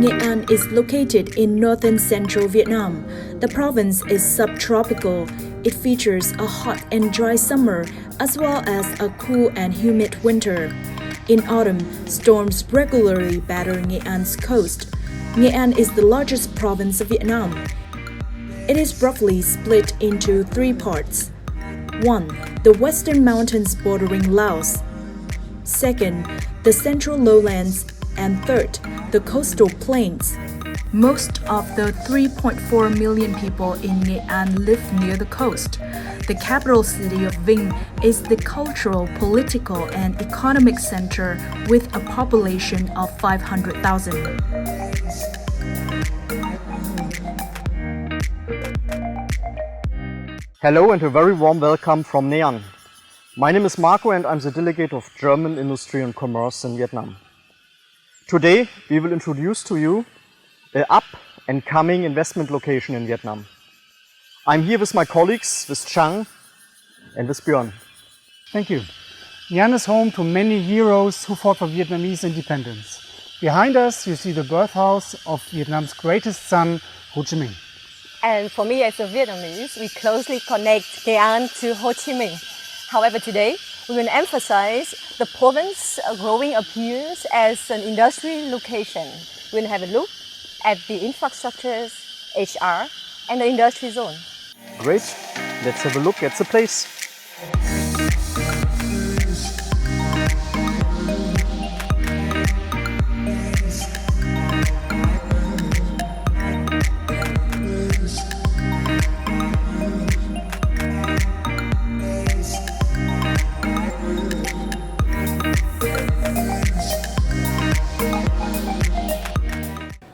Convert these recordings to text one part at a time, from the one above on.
Nghe An is located in northern central Vietnam. The province is subtropical. It features a hot and dry summer as well as a cool and humid winter. In autumn, storms regularly batter Nghe An's coast. Nghe An is the largest province of Vietnam. It is roughly split into three parts. 1. The western mountains bordering Laos. 2nd, the central lowlands. And 3rd, the coastal plains. Most of the 3.4 million people in Nghe An live near the coast. The capital city of Vinh is the cultural, political, and economic center with a population of 500,000. Hello and a very warm welcome from Nghe An. My name is Marco and I'm the delegate of German Industry and Commerce in Vietnam. Today we will introduce to you an up-and-coming investment location in Vietnam. I'm here with my colleagues, with Chang and with Björn. Thank you. Nghe An is home to many heroes who fought for Vietnamese independence. Behind us you see the birthhouse of Vietnam's greatest son, Ho Chi Minh. And for me as a Vietnamese, we closely connect Nghe An to Ho Chi Minh. However, today we will emphasize the province growing appears as an industrial location. We will have a look at the infrastructures, HR, and the industry zone. Great, let's have a look at the place.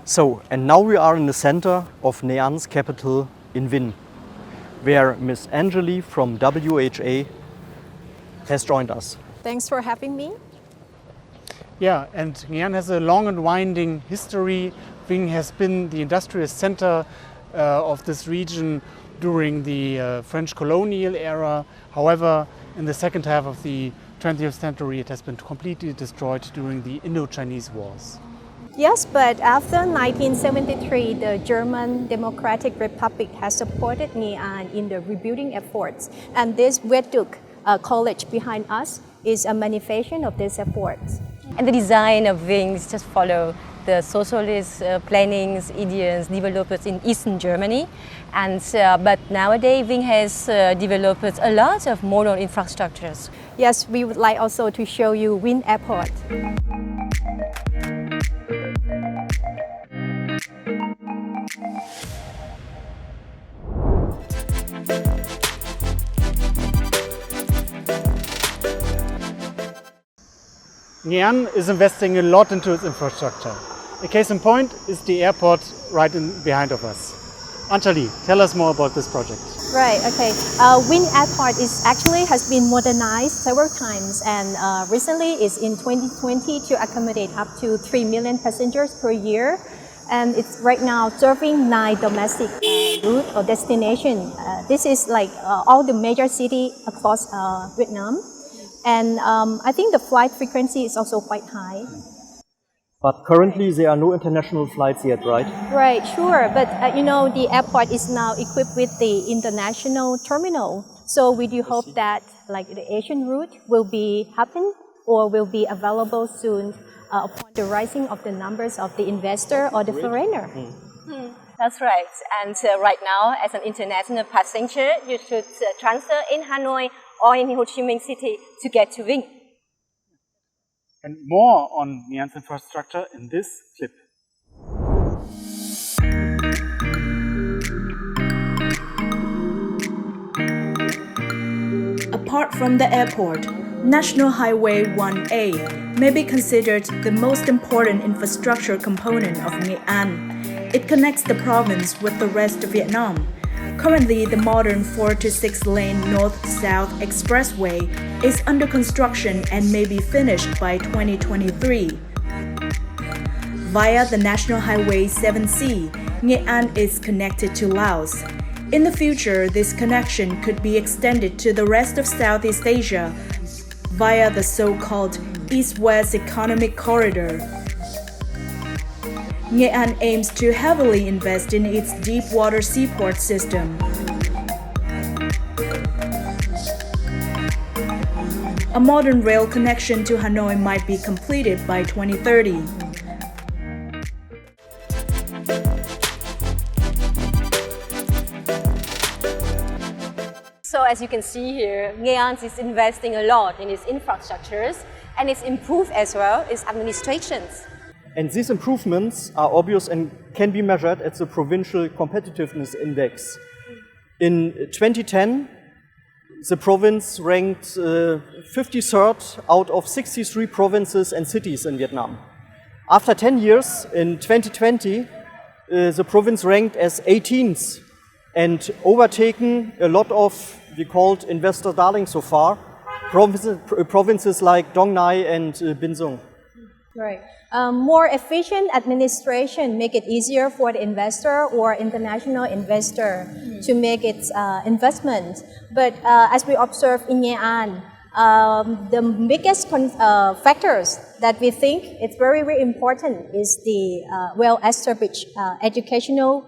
So, and now we are in the center of Nghe An's capital in Vinh, where Miss Angeli from WHA has joined us. Thanks for having me. Yeah, and Nghe An has a long and winding history. Vinh has been the industrial center of this region during the French colonial era. However, in the second half of the 20th century, it has been completely destroyed during the Indo-Chinese Wars. Yes, but after 1973, the German Democratic Republic has supported Nghe An in the rebuilding efforts. And this Viaduct college behind us is a manifestation of these efforts. And the design of Vinh just follow the socialist plannings, ideas developed in Eastern Germany. And but nowadays Vinh has developed a lot of modern infrastructures. Yes, we would like also to show you Vinh Airport. Nghe An is investing a lot into its infrastructure. A case in point is the airport right behind of us. Anjali, tell us more about this project. Right, okay. Vinh Airport has been modernized several times, and recently is in 2020 to accommodate up to 3 million passengers per year. And it's right now serving 9 domestic route or destination. This is like all the major cities across Vietnam. And I think the flight frequency is also quite high. But currently there are no international flights yet, right? Right, sure. But you know, the airport is now equipped with the international terminal. So we do hope that like the Asian route will be happen or will be available soon upon the rising of the numbers of the investor or the foreigner. That's right. And right now, as an international passenger, you should transfer in Hanoi or in Ho Chi Minh City to get to Vinh. And more on Nghe An's infrastructure in this clip. Apart from the airport, National Highway 1A may be considered the most important infrastructure component of Nghe An. It connects the province with the rest of Vietnam. Currently, the modern 4 to 6 lane north-south expressway is under construction and may be finished by 2023. Via the National Highway 7C, Nghe An is connected to Laos. In the future, this connection could be extended to the rest of Southeast Asia via the so-called East-West Economic Corridor. Nghe An aims to heavily invest in its deep water seaport system. A modern rail connection to Hanoi might be completed by 2030. So as you can see here, Nghe An is investing a lot in its infrastructures, and it's improved as well its administrations. And these improvements are obvious and can be measured at the Provincial Competitiveness Index. In 2010, the province ranked 53rd out of 63 provinces and cities in Vietnam. After 10 years, in 2020, the province ranked as 18th and overtaken a lot of, we called investor darlings so far, provinces like Dong Nai and Bin Dung. Right. More efficient administration make it easier for the investor or international investor to make its investment. But as we observe in Nghe An, the biggest factors that we think it's very, very important is the well-established educational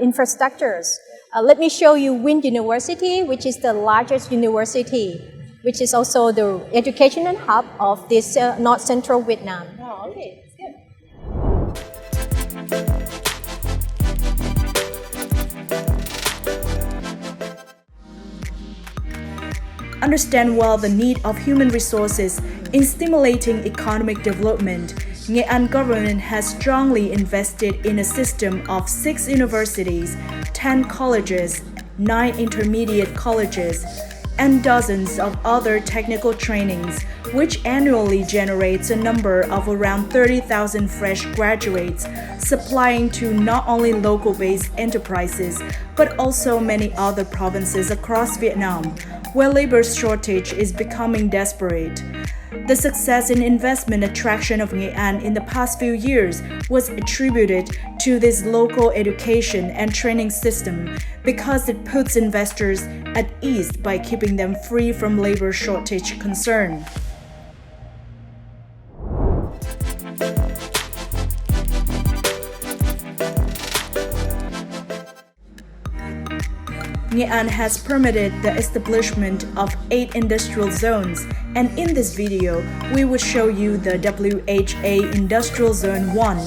infrastructures. Let me show you Win University, which is the largest university, which is also the educational hub of this North Central Vietnam. Oh, okay. Understand well the need of human resources in stimulating economic development. Nghe An government has strongly invested in a system of 6 universities, 10 colleges, 9 intermediate colleges, and dozens of other technical trainings, which annually generates a number of around 30,000 fresh graduates, supplying to not only local-based enterprises, but also many other provinces across Vietnam, where labor shortage is becoming desperate. The success in investment attraction of Nghe An in the past few years was attributed to this local education and training system because it puts investors at ease by keeping them free from labor shortage concern. Nghe An has permitted the establishment of 8 industrial zones, and in this video, we will show you the WHA Industrial Zone 1,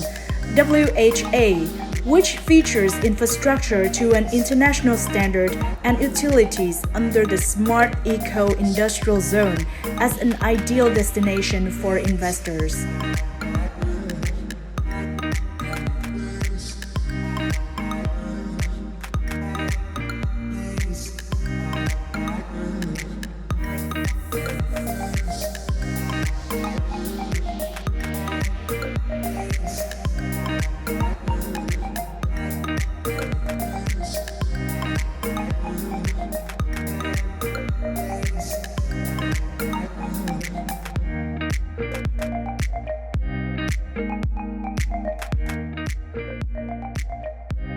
WHA, which features infrastructure to an international standard and utilities under the Smart Eco Industrial Zone as an ideal destination for investors.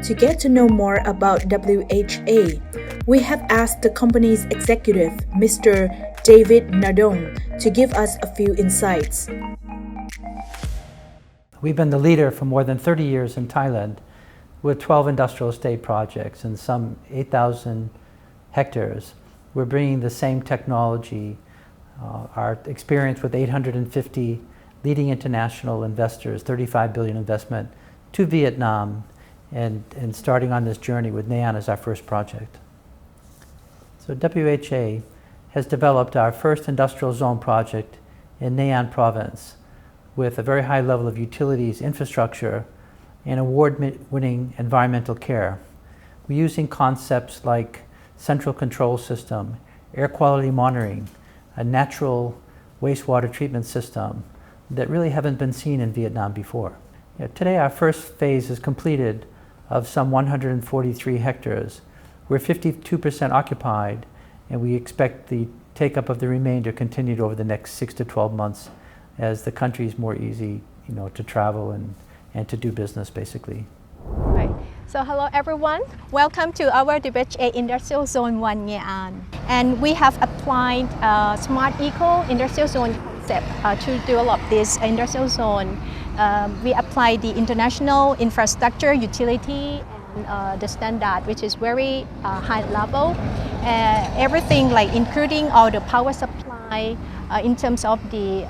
To get to know more about WHA, we have asked the company's executive, Mr. David Nadong, to give us a few insights. We've been the leader for more than 30 years in Thailand with 12 industrial estate projects and some 8,000 hectares. We're bringing the same technology, our experience with 850 leading international investors, 35 billion investment, to Vietnam, and starting on this journey with Nghe An as our first project. So WHA has developed our first industrial zone project in Nghe An province with a very high level of utilities, infrastructure, and award-winning environmental care. We're using concepts like central control system, air quality monitoring, a natural wastewater treatment system that really haven't been seen in Vietnam before. Today our first phase is completed of some 143 hectares. We're 52% occupied, and we expect the take-up of the remainder continued over the next 6 to 12 months as the country is more easy, to travel and to do business, basically. Right. So hello everyone, welcome to our WHA Industrial Zone 1 Nghe An. And we have applied Smart Eco Industrial Zone concept to develop this industrial zone we apply the international infrastructure utility and the standard, which is very high level. Everything like including all the power supply in terms of the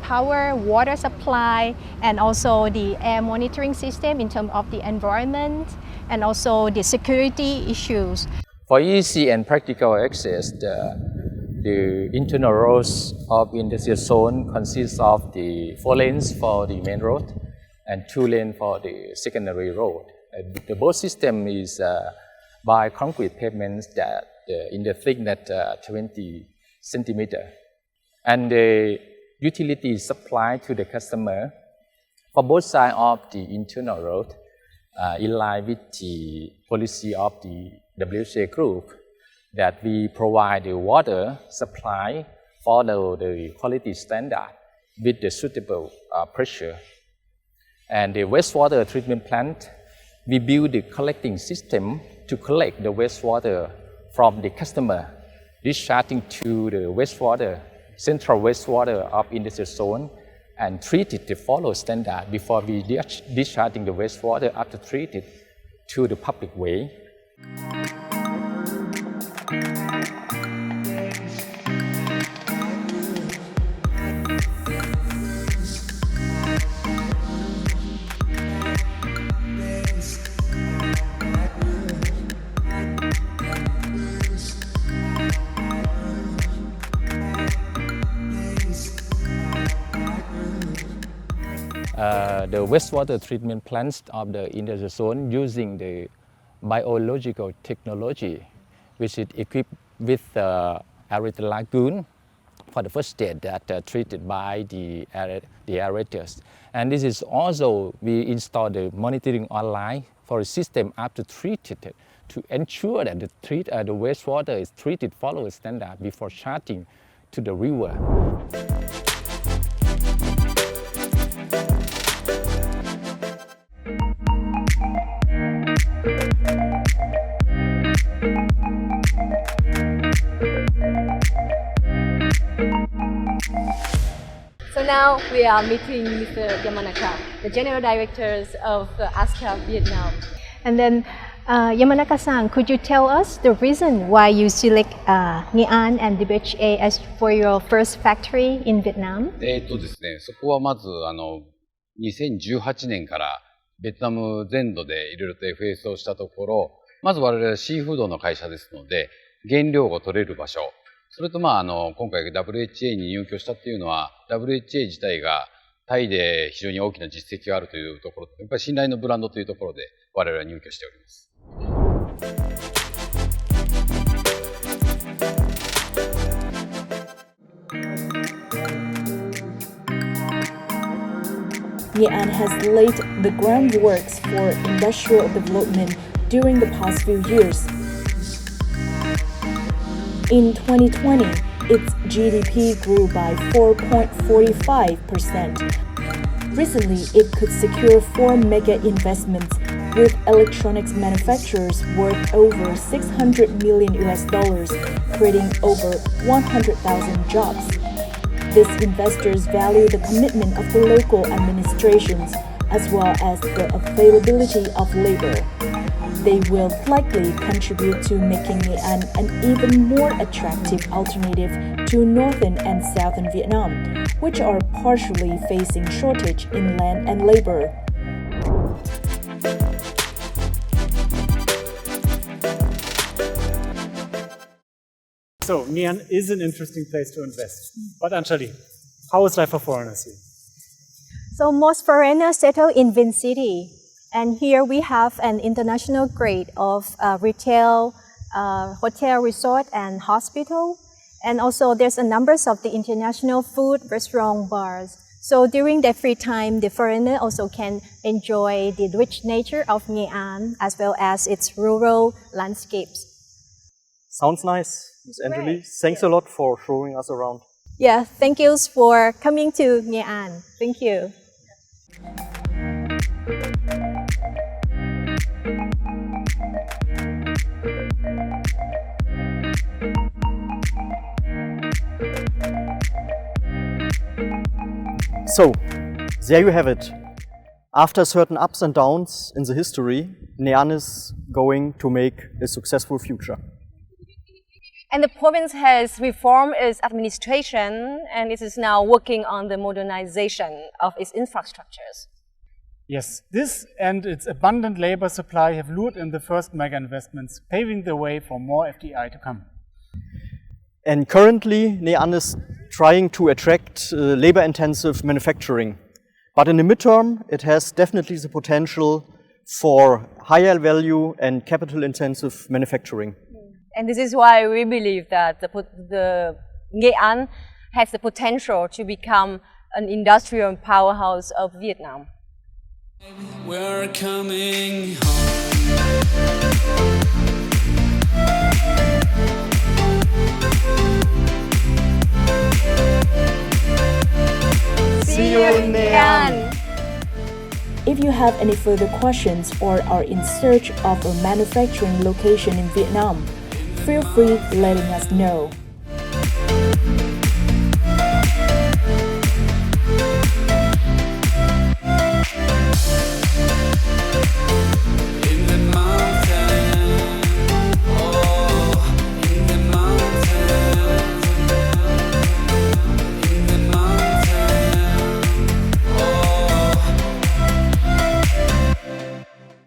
power, water supply, and also the air monitoring system in terms of the environment, and also the security issues. For easy and practical access, the internal roads of industrial zone consists of the 4 lanes for the main road and 2 lanes for the secondary road. The both system is by concrete pavements that in the thickness 20 centimeter. And the utility is supplied to the customer for both sides of the internal road in line with the policy of the WHA group that we provide the water supply, follow the quality standard with the suitable pressure. And the wastewater treatment plant, we build the collecting system to collect the wastewater from the customer, discharging to the wastewater, central wastewater of industrial zone, and treat it to follow standard before we discharging the wastewater after treated to the public way. The wastewater treatment plants of the industrial zone using the biological technology, which is equipped with aerated lagoon for the first stage that treated by the aerators. And this is also, we install the monitoring online for a system after treated to ensure that the wastewater is treated following standard before charging to the river. So now we are meeting Mr. Yamanaka, the General Directors of ASCA Vietnam. And then Yamanaka-san, could you tell us the reason why you select Nghe An and WHA as for your first factory in Vietnam? ですね、そこはまず2018年からベトナム全土でいろいろと FS をしたところ、まず我々はシーフードの会社ですので、原料が取れる場所、それと今回 WHA に入居したっていうのは WHA 自体がタイで非常に大きな実績があるというところと、やっぱり信頼のブランドというところで我々は入居しております。Nghe An has laid the groundworks for industrial development during the past few years. In 2020, its GDP grew by 4.45%. Recently, it could secure 4 mega investments with electronics manufacturers worth over $600 million, creating over 100,000 jobs. These investors value the commitment of the local administrations as well as the availability of labor. They will likely contribute to making Nghe An an even more attractive alternative to northern and southern Vietnam, which are partially facing shortage in land and labor. So, Nghe An is an interesting place to invest. But Anjali, how is life for foreigners here? So most foreigners settle in Vinh City. And here we have an international grade of retail, hotel, resort, and hospital. And also there's a numbers of the international food, restaurant, bars. So during their free time, the foreigner also can enjoy the rich nature of Nghe An as well as its rural landscapes. Sounds nice, Ms. Anjali. Thanks a lot for showing us around. Yeah, thank you for coming to Nghe An. Thank you. So, there you have it. After certain ups and downs in the history, Nghe An is going to make a successful future. And the province has reformed its administration and it is now working on the modernization of its infrastructures. Yes, this and its abundant labor supply have lured in the first mega investments, paving the way for more FDI to come. And currently, Nghe An is trying to attract labor-intensive manufacturing. But in the midterm, it has definitely the potential for higher value and capital-intensive manufacturing. And this is why we believe that the Nghe An has the potential to become an industrial powerhouse of Vietnam. We're coming home. See you in Nghe An. If you have any further questions or are in search of a manufacturing location in Vietnam, feel free letting us know.